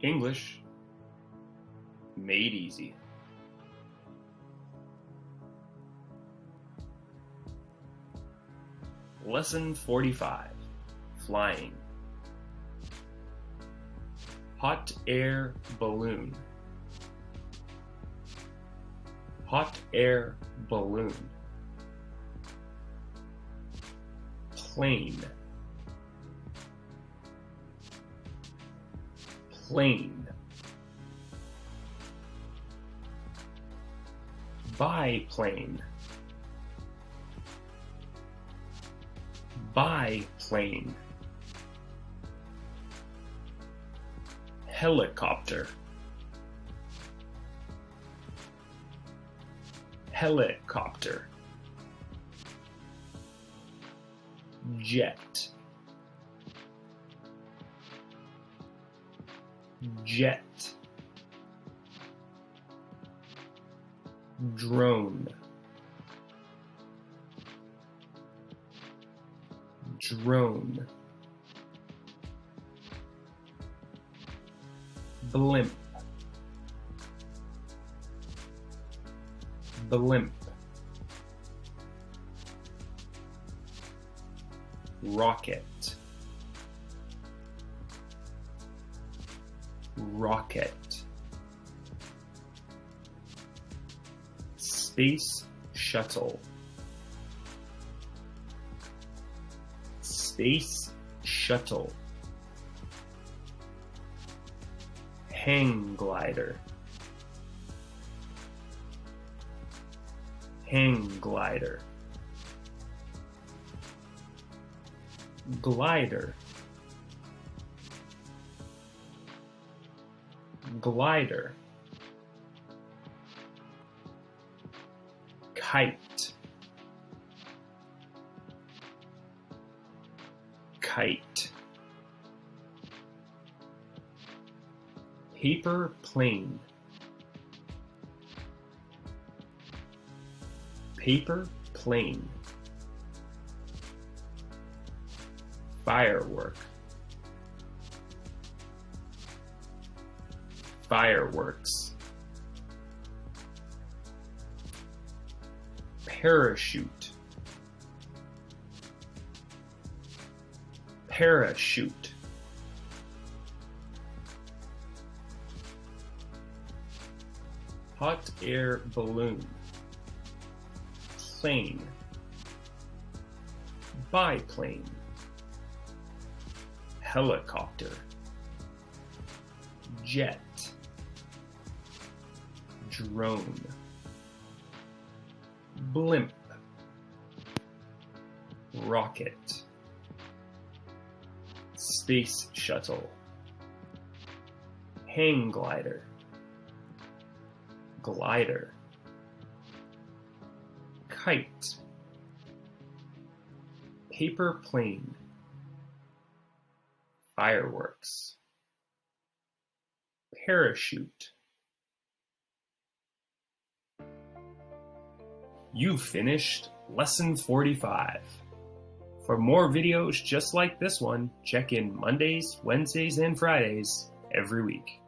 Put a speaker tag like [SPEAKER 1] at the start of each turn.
[SPEAKER 1] English made easy. Lesson 45, Flying. Hot air balloon. Hot air balloon. Plane. Plane. Biplane. Biplane. Helicopter. Helicopter. Jet. Jet. Drone. Drone. Blimp. Blimp. Rocket. Rocket. Space shuttle. Space shuttle. Hang glider. Hang glider. Glider. Glider. Kite. Kite. Paper plane. Paper plane. Firework. Fireworks. Parachute. Parachute. Hot air balloon. Plane. Biplane. Helicopter. Jet. Drone. Blimp. Rocket. Space shuttle. Hang glider. Glider. Kite. Paper plane. Fireworks. Parachute. You've finished Lesson 45. For more videos just like this one, check in Mondays, Wednesdays, and Fridays every week.